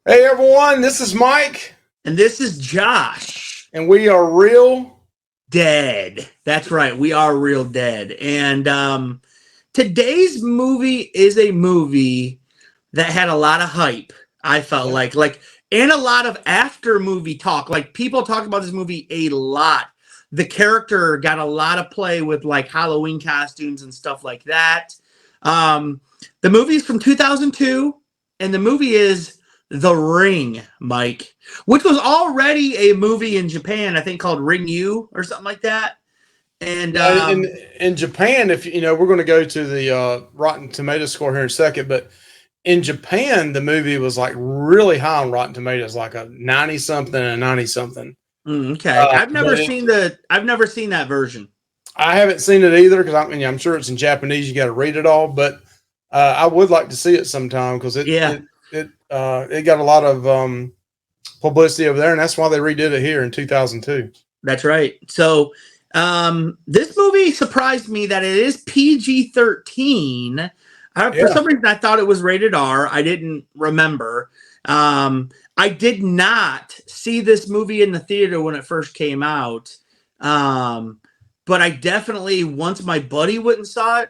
Hey everyone, this is Mike, And this is Josh. and we are real. Dead. That's right. We are real dead. And today's movie is a movie that had a lot of hype. I felt Yeah. like, and a lot of after movie talk. Like people talk about this movie a lot. The character got a lot of play with like Halloween costumes and stuff like that. Um, the movie is from 2002, and the movie is The Ring, Mike, which was already a movie in Japan, I think called Ringu or something like that. And Yeah, in Japan, if you know, we're going to go to the Rotten Tomato score here in a second, but in Japan, the movie was like really high on Rotten Tomatoes, like a 90 something and a 90 something. okay, But I've never seen that version. I haven't seen it either because I'm sure it's in Japanese. You got to read it all, but I would like to see it sometime because Yeah, it got a lot of publicity over there, and that's why they redid it here in 2002. that's right. So, this movie surprised me that it is PG-13. For Yeah. some reason, I thought it was rated R. I didn't remember. I did not see this movie in the theater when it first came out. Um, but I definitely, once my buddy went and saw it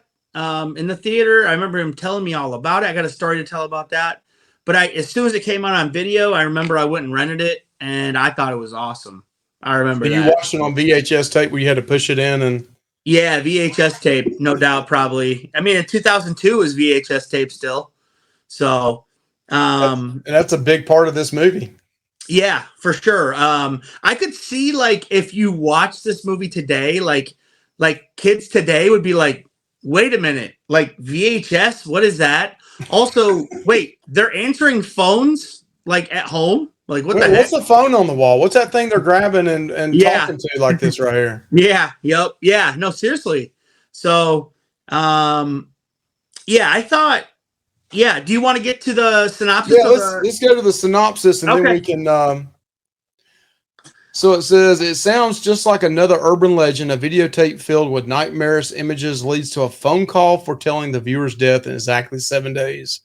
in the theater, I remember him telling me all about it. I got a story to tell about that. But as soon as it came out on video, I remember I went and rented it, and I thought it was awesome. I remember So you that. watched it on VHS tape where you had to push it in and Yeah, VHS tape, no doubt, probably. I mean, in 2002 was VHS tape still. So, um, and that's a big part of this movie. yeah, for sure. I could see like if you watch this movie today, like kids today would be like, wait a minute, like VHS, what is that? Also, wait, they're answering phones like at home? Like what the What's heck? the phone on the wall? What's that thing they're grabbing and Yeah, talking to like this right here? yeah, yep, yeah. No, seriously. So, um, yeah, I thought. Yeah. Do you want to get to the synopsis Yeah, of let's the? let's go to the synopsis and then we Okay. can. So it says it sounds just like another urban legend. A videotape filled with nightmarish images leads to a phone call foretelling the viewer's death in exactly 7 days.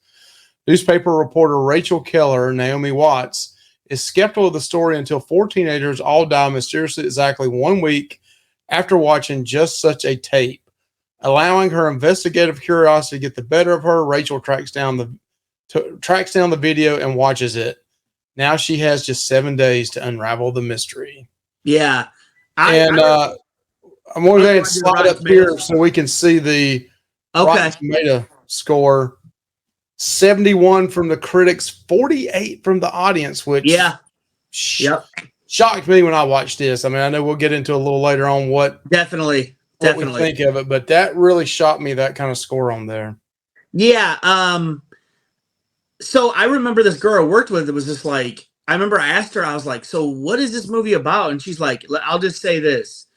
Newspaper reporter Rachel Keller, Naomi Watts, is skeptical of the story until four teenagers all die mysteriously exactly 1 week after watching just such a tape. Allowing her investigative curiosity to get the better of her, Rachel tracks down the video and watches it. Now she has just 7 days to unravel the mystery. Yeah. And I I'm going to go oh, ahead you and want to do the slide Rotten up here Tomatoes? so we can see the Rotten Okay. Tomato score. 71 from the critics, 48 from the audience, which Yeah. Yep. shocked me when I watched this. I mean, I know we'll get into a little later on Definitely. what we Definitely. think of it, but that really shocked me, that kind of score on there. Yeah. So I remember this girl I worked with. It was just like I remember I asked her. I was like, "So what is this movie about?" And she's like, "I'll just say this: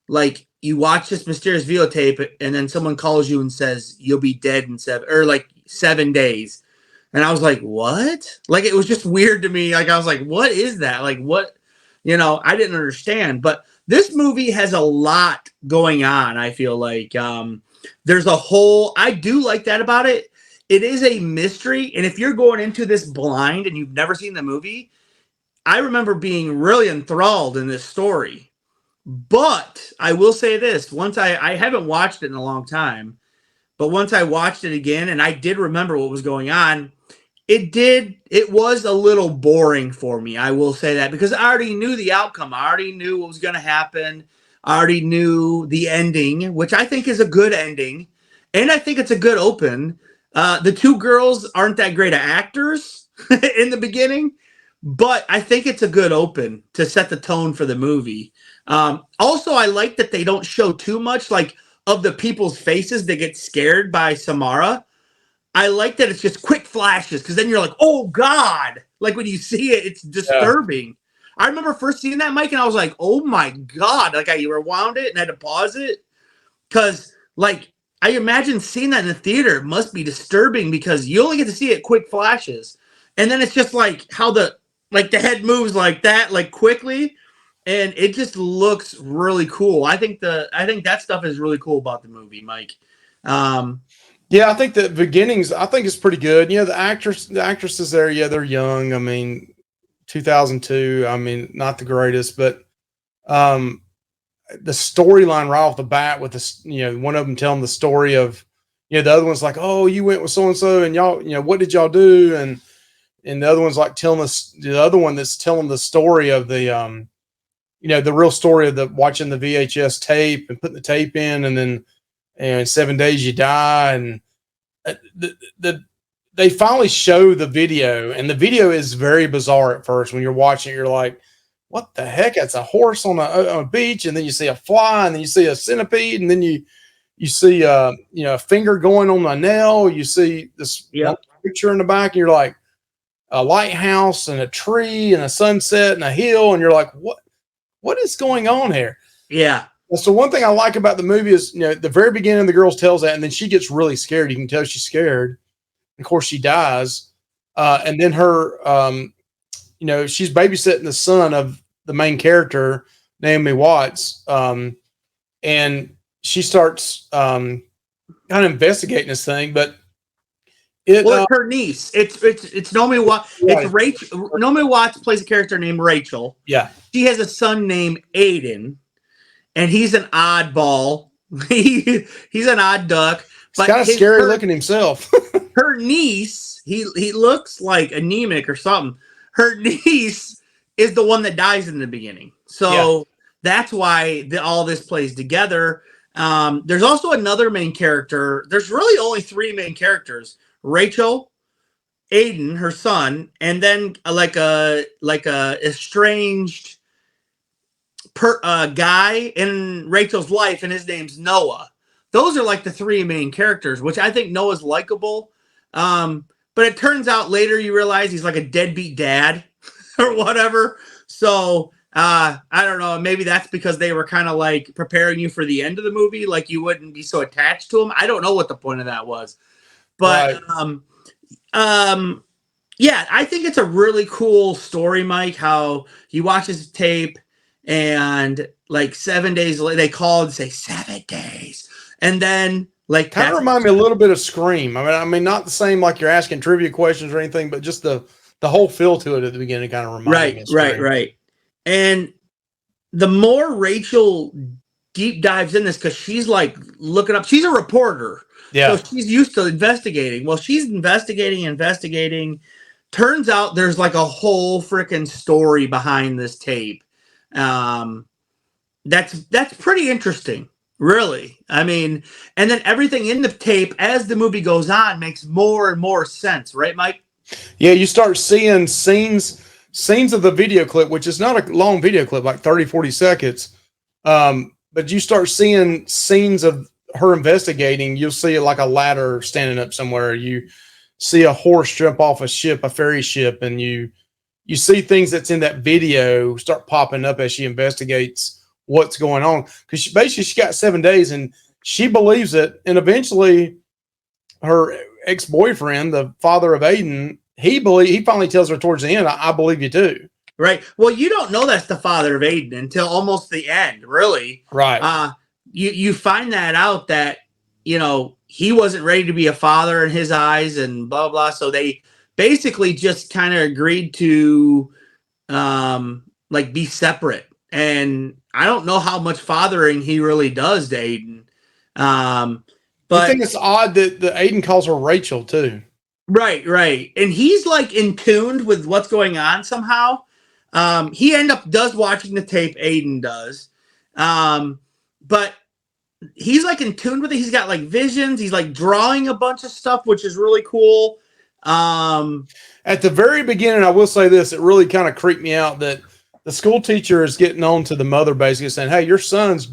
like you watch this mysterious videotape, and then someone calls you and says you'll be dead in 7 days." And I was like, what? Like, it was just weird to me. Like, I was like, what is that? Like, what? I didn't understand. But this movie has a lot going on, I feel like. There's a whole, I do like that about it. It is a mystery. And if you're going into this blind and you've never seen the movie, I remember being really enthralled in this story. But I will say this once I haven't watched it in a long time, but once I watched it again and I did remember what was going on, it was a little boring for me. I will say that because I already knew the outcome. I already knew what was going to happen. I already knew the ending, which I think is a good ending. And I think it's a good open. The two girls aren't that great of actors in the beginning, but I think it's a good open to set the tone for the movie. Also, I like that they don't show too much like of the people's faces that get scared by Samara. I like that it's just quick flashes because then you're like, oh God. Like when you see it, it's Yeah. disturbing. I remember first seeing that, Mike, and I was like, oh my God. Like I rewound it and had to pause it. Cause like I imagine seeing that in the theater must be disturbing because you only get to see it quick flashes. And then it's just like how the head moves like that, like quickly. And it just looks really cool. I think that stuff is really cool about the movie, Mike. Um, Yeah, I think the beginnings. I think it's pretty good. The actresses there. Yeah, they're young. I mean, 2002. I mean, not the greatest, but um, the storyline right off the bat with this, one of them telling the story of, the other one's like, oh, you went with so and so, and y'all, what did y'all do? And the other one's like telling us, the other one that's telling the story of the, the real story of the watching the VHS tape and putting the tape in, and then, in 7 days you die, and they finally show the video, and the video is very bizarre at first. When you're watching it, you're like, what the heck? That's a horse on a beach, and then you see a fly, and then you see a centipede, and then you see a finger going on a nail. You see this one picture in the back, and you're like, a lighthouse and a tree and a sunset and a hill, and you're like, what is going on here? Yeah. So one thing I like about the movie is, the very beginning, the girl tells that, and then she gets really scared. You can tell she's scared. Of course, she dies. And then her, she's babysitting the son of the main character, Naomi Watts. And she starts kind of investigating this thing, but it's her niece. It's Naomi Watts. It's Rachel. Naomi Watts plays a character named Rachel. Yeah. She has a son named Aiden, and he's an oddball. He's an odd duck. He's kind of scary looking himself. Her niece, he looks like anemic or something. Her niece is the one that dies in the beginning. So that's why all this plays together. There's also another main character. There's really only 3 main characters: Rachel, Aiden, her son, and then like a estranged guy in Rachel's life, and his name's Noah. Those are like the 3 main characters, which I think Noah's likable. But it turns out later you realize he's like a deadbeat dad or whatever. So I don't know. Maybe that's because they were kind of like preparing you for the end of the movie, like you wouldn't be so attached to him. I don't know what the point of that was, but yeah, I think it's a really cool story, Mike. How you watch this tape, and like 7 days later, they call and say 7 days, and then like kind of remind me a little bit of Scream. I mean, not the same like you're asking trivia questions or anything, but just the whole feel to it at the beginning kind of reminded me of Scream. Right. And the more Rachel deep dives in this, because she's like looking up, she's a reporter. Yeah. So she's used to investigating. Well, she's investigating. Turns out there's like a whole freaking story behind this tape. That's pretty interesting, really. I mean, and then everything in the tape as the movie goes on makes more and more sense, right, Mike? Yeah, you start seeing scenes of the video clip, which is not a long video clip, like 30, 40 seconds. But you start seeing scenes of her investigating. You'll see like a ladder standing up somewhere. You see a horse jump off a ferry ship, and you see things that's in that video start popping up as she investigates what's going on. Because she got 7 days, and she believes it. And eventually, her ex-boyfriend, the father of Aiden, he finally tells her towards the end, I believe you too. Right. Well, you don't know that's the father of Aiden until almost the end, really. Right. You find that out that, he wasn't ready to be a father in his eyes and blah, blah. So they basically just kind of agreed to like be separate. And I don't know how much fathering he really does to Aiden. But I think it's odd that the Aiden calls her Rachel too. Right. And he's like in tune with what's going on somehow. He does watching the tape, Aiden does. But he's like in tune with it. He's got like visions. He's like drawing a bunch of stuff, which is really cool. At the very beginning, I will say this, it really kind of creeped me out that the school teacher is getting on to the mother, basically saying, hey, your son's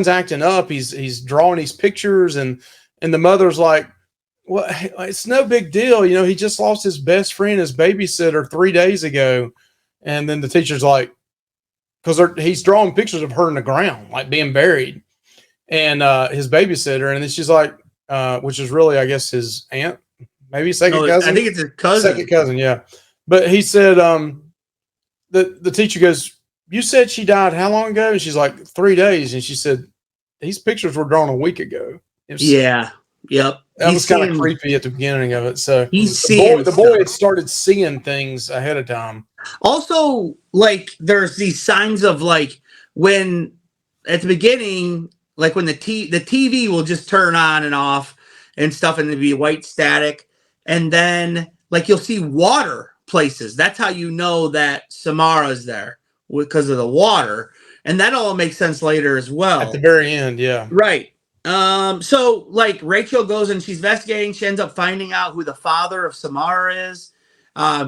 acting up. He's drawing these pictures, and the mother's like, well, it's no big deal. He just lost his best friend, his babysitter 3 days ago. And then the teacher's like, because he's drawing pictures of her in the ground, like being buried, and his babysitter. And then she's like, which is really, I guess, his aunt, maybe second cousin. I think it's his cousin. Second cousin, yeah. But he said, the teacher goes, you said she died how long ago? And she's like, 3 days. And she said, these pictures were drawn a week ago. Yeah. Yep. That was kind of creepy at the beginning of it. So He's seeing the boy had started seeing things ahead of time. Also, like there's these signs of like when at the beginning, like when the TV will just turn on and off and stuff, and it'll be white static, and then like you'll see water places. That's how you know that Samara's there because of the water, and that all makes sense later as well. At the very end, yeah. Right. So like Rachel goes and she's investigating. She ends up finding out who the father of Samara is.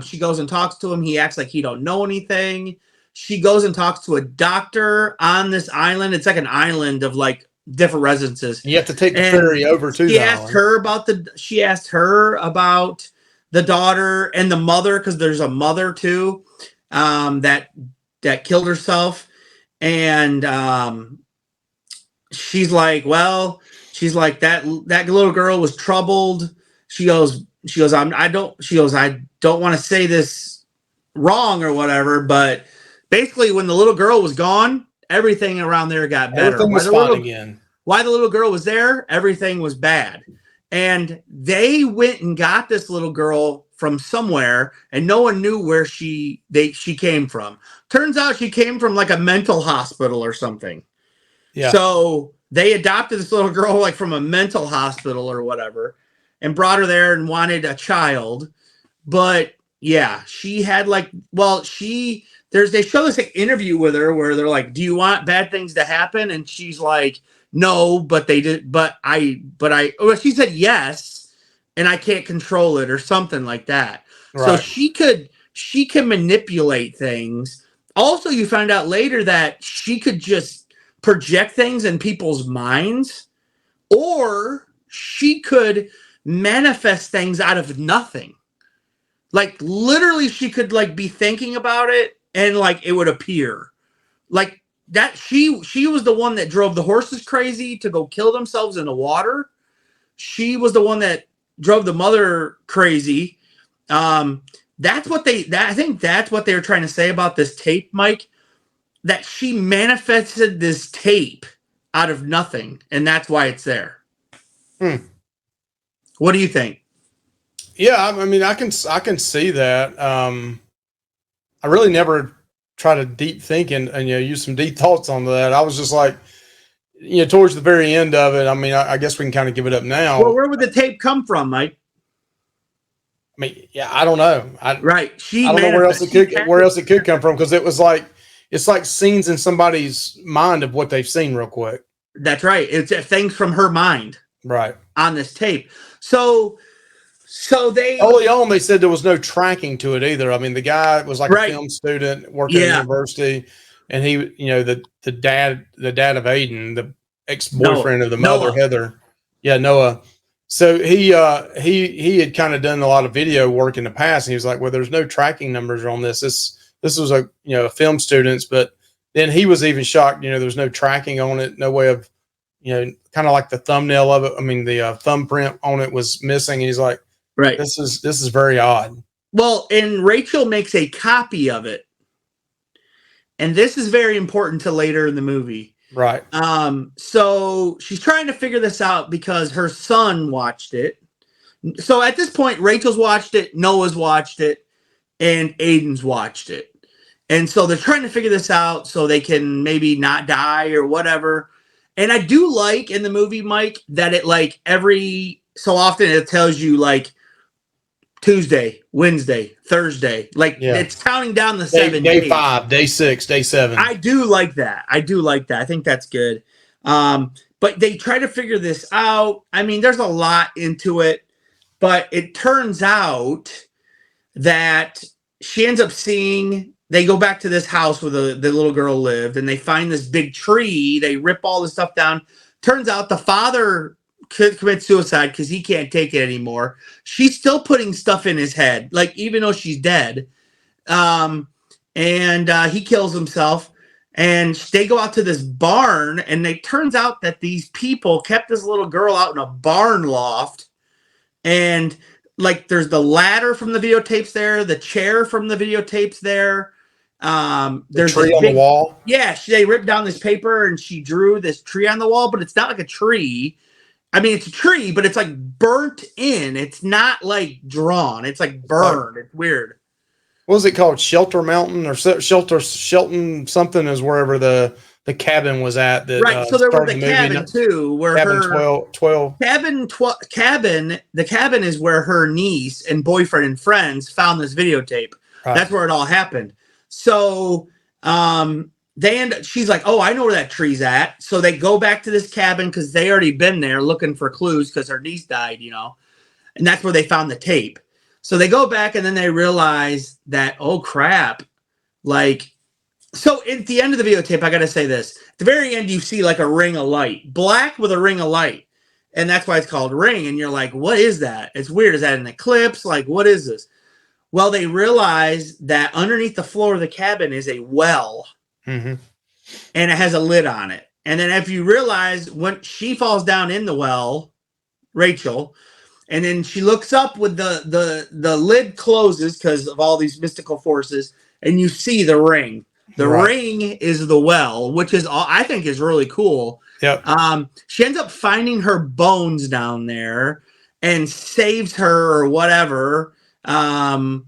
She goes and talks to him. He acts like he don't know anything. She goes and talks to a doctor on this island. It's like an island of like different residences. You have to take the ferry over to the island. She asked her about the daughter and the mother, because there's a mother too, that killed herself. And she's like, that little girl was troubled. She goes, I don't want to say this wrong or whatever, but basically when the little girl was gone, everything around there got better. Everything was fine again. Why the little girl was there, everything was bad. And they went and got this little girl from somewhere, and no one knew where she came from. Turns out she came from like a mental hospital or something. Yeah. So they adopted this little girl like from a mental hospital or whatever and brought her there and wanted a child. But yeah, she had like, they show this like interview with her where they're like, do you want bad things to happen? And she's like, no, but they did, she said yes, and I can't control it or something like that. Right. So she can manipulate things. Also, you find out later that she could just project things in people's minds, or she could manifest things out of nothing. Like literally she could like be thinking about it and like it would appear. Like that she was the one that drove the horses crazy to go kill themselves in the water. She was the one that drove the mother crazy. I think that's what they were trying to say about this tape, Mike. That she manifested this tape out of nothing, and that's why it's there. What do you think? Yeah, I mean, I can see that. I really never try to deep think and use some deep thoughts on that. I was just like, towards the very end of it. I mean, I guess we can kind of give it up now. Well, where would the tape come from, Mike? I mean, yeah, I don't know. I don't know where else it could come from, because it was like. It's like scenes in somebody's mind of what they've seen real quick. That's right. It's things from her mind. Right. On this tape. So they... Early on, they said there was no tracking to it either. I mean, the guy was like a film student working at university, and he, the dad of Aiden, the ex-boyfriend of the mother, Noah. Heather. Yeah, Noah. So he had kind of done a lot of video work in the past, and he was like, well, there's no tracking numbers on this. This was a film students, but then he was even shocked. There's no tracking on it, no way of, kind of like the thumbnail of it. I mean, the thumbprint on it was missing, and he's like, "Right, this is very odd." Well, and Rachel makes a copy of it, and this is very important to later in the movie. Right. So she's trying to figure this out because her son watched it. So at this point, Rachel's watched it, Noah's watched it, and Aiden's watched it. And so they're trying to figure this out so they can maybe not die or whatever. And I do like in the movie, Mike, that it like every so often it tells you like Tuesday, Wednesday, Thursday. Like it's counting down the 7 days. Day 5, day 6, day 7. I do like that. I think that's good. But they try to figure this out. I mean, there's a lot into it. But it turns out that she ends up seeing... They go back to this house where the little girl lived, and they find this big tree. They rip all the stuff down. Turns out the father commits suicide because he can't take it anymore. She's still putting stuff in his head, like even though she's dead. And he kills himself. And they go out to this barn, and it turns out that these people kept this little girl out in a barn loft. And like there's the ladder from the videotapes there, the chair from the videotapes there. There's a tree on the wall. Yeah, they ripped down this paper and she drew this tree on the wall, but it's not like a tree. I mean, it's a tree, but it's like burnt in. It's not like drawn. It's like burned. It's weird. What was it called? Shelter Mountain or Shelton something is wherever the cabin was at that Right. So there was started a the movie. cabin too, where Cabin her 12. cabin. The cabin is where her niece and boyfriend and friends found this videotape. Right. That's where it all happened. So she's like, oh, I know where that tree's at. So they go back to this cabin because they already been there looking for clues because her niece died, and that's where they found the tape. So they go back and then they realize that, oh crap, so at the end of the videotape, I got to say this. At the very end, you see like a ring of light, black with a ring of light. And that's why it's called Ring. And you're like, what is that? It's weird. Is that an eclipse? Like, what is this? Well, they realize that underneath the floor of the cabin is a well. Mm-hmm. And it has a lid on it. And then if you realize when she falls down in the well, Rachel, and then she looks up with the lid closes because of all these mystical forces, and you see the ring. The ring is the well, which is I think is really cool. Yep. She ends up finding her bones down there and saves her or whatever. And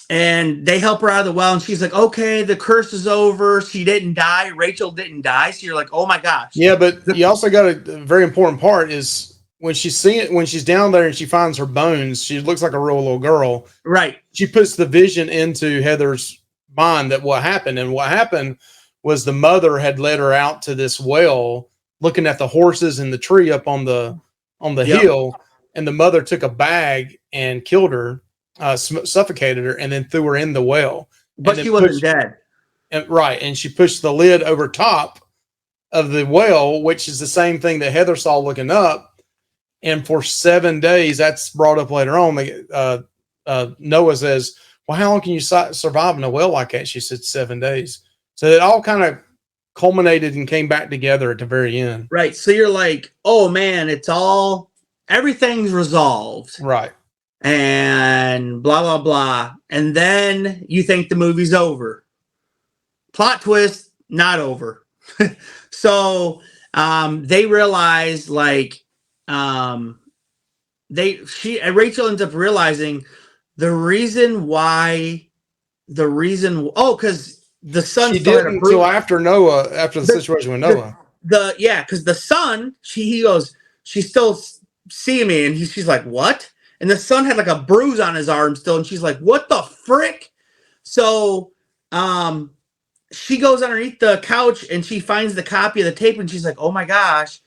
they help her out of the well, and she's like, okay, the curse is over. She didn't die. Rachel didn't die. So you're like, oh my gosh. Yeah, but you also got a very important part is when she's down there and she finds her bones, she looks like a real little girl. Right. She puts the vision into Heather's mind that what happened was the mother had led her out to this well looking at the horses and the tree up on the hill, and the mother took a bag and killed her, suffocated her, and then threw her in the well. But she wasn't dead. And she pushed the lid over top of the well, which is the same thing that Heather saw looking up. And for 7 days, that's brought up later on. Noah says, well, how long can you survive in a well like that? She said 7 days. So it all kind of culminated and came back together at the very end. Right. So you're like, oh man, everything's resolved. Right. And blah, blah, blah. And then you think the movie's over. Plot twist, not over. So they realize Rachel ends up realizing because the son she didn't until after the situation with Noah. Because the son, he goes, she's still seeing me, and she's like, what? And the son had like a bruise on his arm still, and she's like, what the frick? So she goes underneath the couch and she finds the copy of the tape, and she's like, oh my gosh,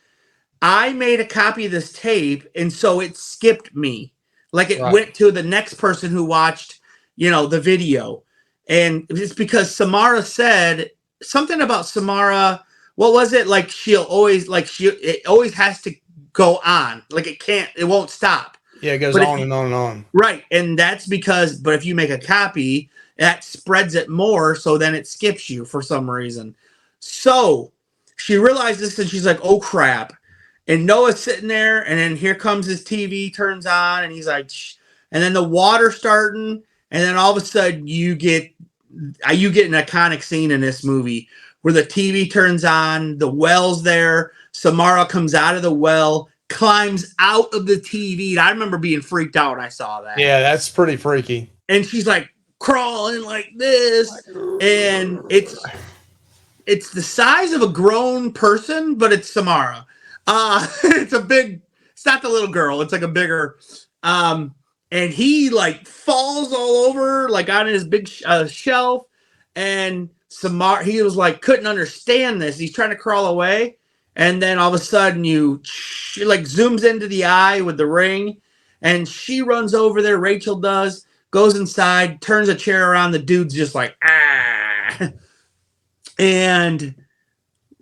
I made a copy of this tape, and so it skipped me. Like it went to the next person who watched, the video. And it's because Samara said something about Samara. What was it? Like it always has to go on. Like it won't stop. Yeah, it goes on and on and on. Right. And that's but if you make a copy, that spreads it more. So then it skips you for some reason. So she realized this and she's like, oh crap. And Noah's sitting there, and then here comes his TV, turns on, and he's like, shh. And then the water starting, and then all of a sudden you get an iconic scene in this movie where the TV turns on, the well's there, Samara comes out of the well, climbs out of the TV. And I remember being freaked out when I saw that. Yeah, that's pretty freaky. And she's like crawling like this, and it's the size of a grown person, but it's Samara. It's not the little girl. It's like a bigger, and he like falls all over, like on his big shelf. And Samara, he was like, couldn't understand this. He's trying to crawl away. And then all of a sudden she like zooms into the eye with the ring, and she runs over there. Rachel does, goes inside, turns a chair around. The dude's just like, ah. And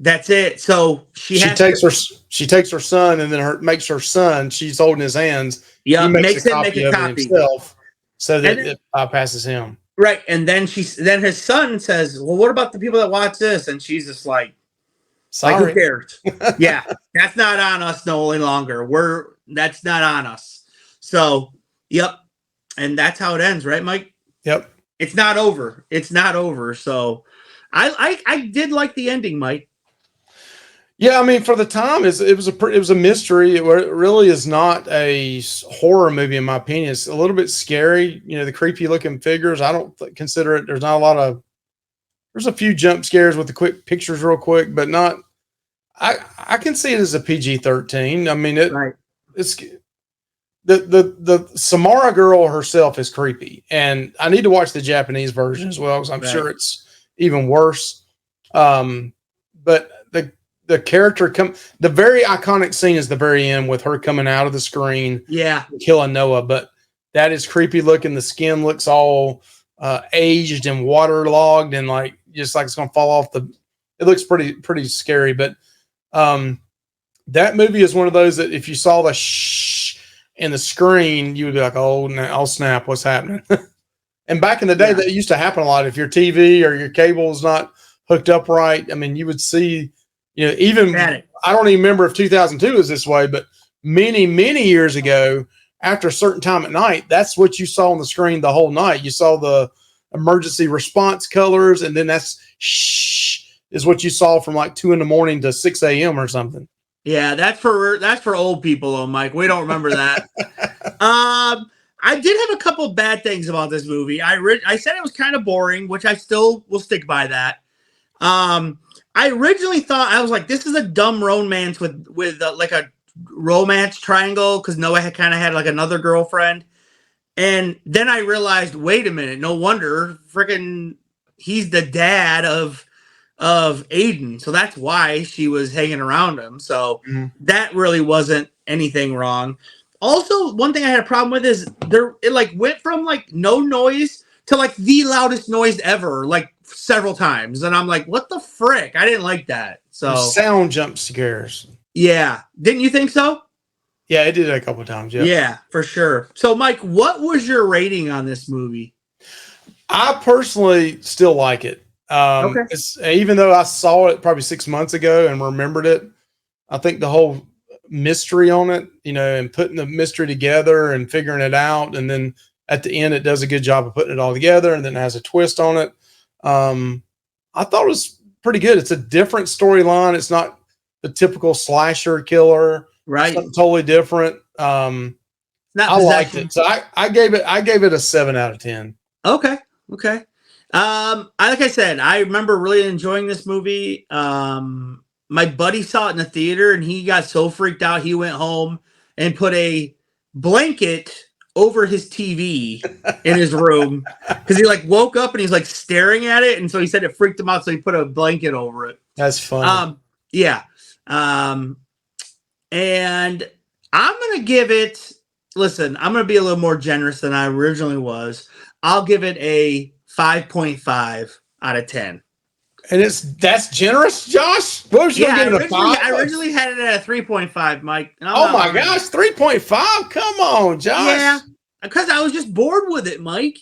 that's it. So she takes her son, and then makes her son. She's holding his hands. Yeah, he makes him make a copy himself, so that it bypasses him. Right, and then his son says, "Well, what about the people that watch this?" And she's just like, "Sorry, who cares?" Yeah, that's not on us no any longer. That's not on us. So, yep, and that's how it ends, right, Mike? Yep. It's not over. It's not over. So, I did like the ending, Mike. Yeah, I mean, for the time, it was a mystery. It really is not a horror movie, in my opinion. It's a little bit scary. You know, the creepy looking figures. I don't consider it. There's not a lot of. There's a few jump scares with the quick pictures, real quick, but not. I can see it as a PG-13. I mean, Right. it's the Samara girl herself is creepy, and I need to watch the Japanese version as well because I'm sure Right. it's even worse. But the character the very iconic scene is the very end with her coming out of the screen, Yeah. killing Noah. But that is creepy looking. The skin looks all aged and waterlogged, and like just like it's gonna fall off the. It looks pretty scary, but that movie is one of those that if you saw the shh in the screen, you would be like, oh snap, what's happening? And back in the day, that used to happen a lot. If your TV or your cable is not hooked up right, I mean, you would see, even I don't even remember if 2002 was this way, but many years ago, after a certain time at night, that's what you saw on the screen the whole night. You saw the emergency response colors, and then that's shh is what you saw from like 2 a.m. to 6 a.m. or something. Yeah, that's for old people, though, Mike. We don't remember that. I did have a couple bad things about this movie. I said it was kind of boring, which I still will stick by that. I originally thought, I was like, this is a dumb romance with like a romance triangle because Noah had kind of had like another girlfriend. And then I realized, wait a minute, no wonder freaking he's the dad of Aiden. So that's why she was hanging around him. So that really wasn't anything wrong. Also, one thing I had a problem with is it like went from like no noise to like the loudest noise ever, like several times. And I'm like, what the frick? I didn't like that. So sound jump scares. Yeah. Didn't you think so? Yeah, it did a couple of times. Yeah, for sure. So Mike, what was your rating on this movie? I personally still like it. Okay. Even though I saw it probably 6 months ago and remembered it, I think the whole mystery on it, and putting the mystery together and figuring it out, and then at the end, it does a good job of putting it all together, and then it has a twist on it. I thought it was pretty good. It's a different storyline. It's not the typical slasher killer, right? Something totally different. I liked it, so I gave it a 7 out of 10. Okay. Like I said, I remember really enjoying this movie. My buddy saw it in the theater and he got so freaked out he went home and put a blanket over his TV in his room because he like woke up and he's like staring at it, and so he said it freaked him out, so he put a blanket over it. That's funny. Yeah. And I'm gonna give it. Listen, I'm gonna be a little more generous than I originally was. I'll give it a 5.5 out of 10. And that's generous, Josh? What was you going to give it a 5? I originally had it at a 3.5, Mike. Oh my gosh, 3.5? Come on, Josh. Yeah, because I was just bored with it, Mike.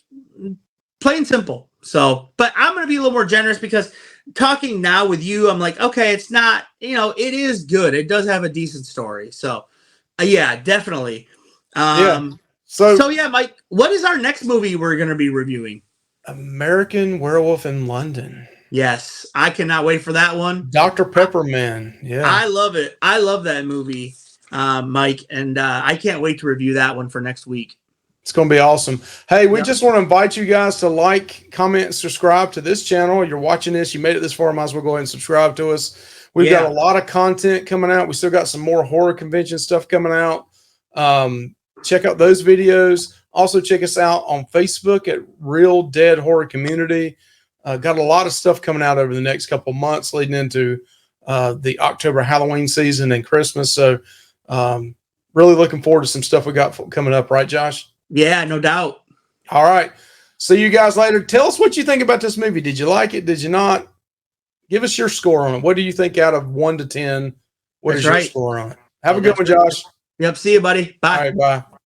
Plain simple. So, but I'm going to be a little more generous because talking now with you, I'm like, okay, it's not, it is good. It does have a decent story. So, yeah, definitely. So yeah, Mike, what is our next movie we're going to be reviewing? American Werewolf in London. Yes, I cannot wait for that one. Dr. Pepperman. Yeah. I love it. I love that movie, Mike, and I can't wait to review that one for next week. It's going to be awesome. Hey, we just want to invite you guys to like, comment, subscribe to this channel. You're watching this, you made it this far, might as well go ahead and subscribe to us. We've got a lot of content coming out. We still got some more horror convention stuff coming out. Check out those videos. Also, check us out on Facebook at Real Dead Horror Community. Got a lot of stuff coming out over the next couple of months leading into the October Halloween season and Christmas. So really looking forward to some stuff we got coming up. Right, Josh? Yeah, no doubt. All right. See you guys later. Tell us what you think about this movie. Did you like it? Did you not? Give us your score on it. What do you think out of 1 to 10? What is your score on it? Have a good one, Josh. Yep. See you, buddy. Bye. All right. Bye.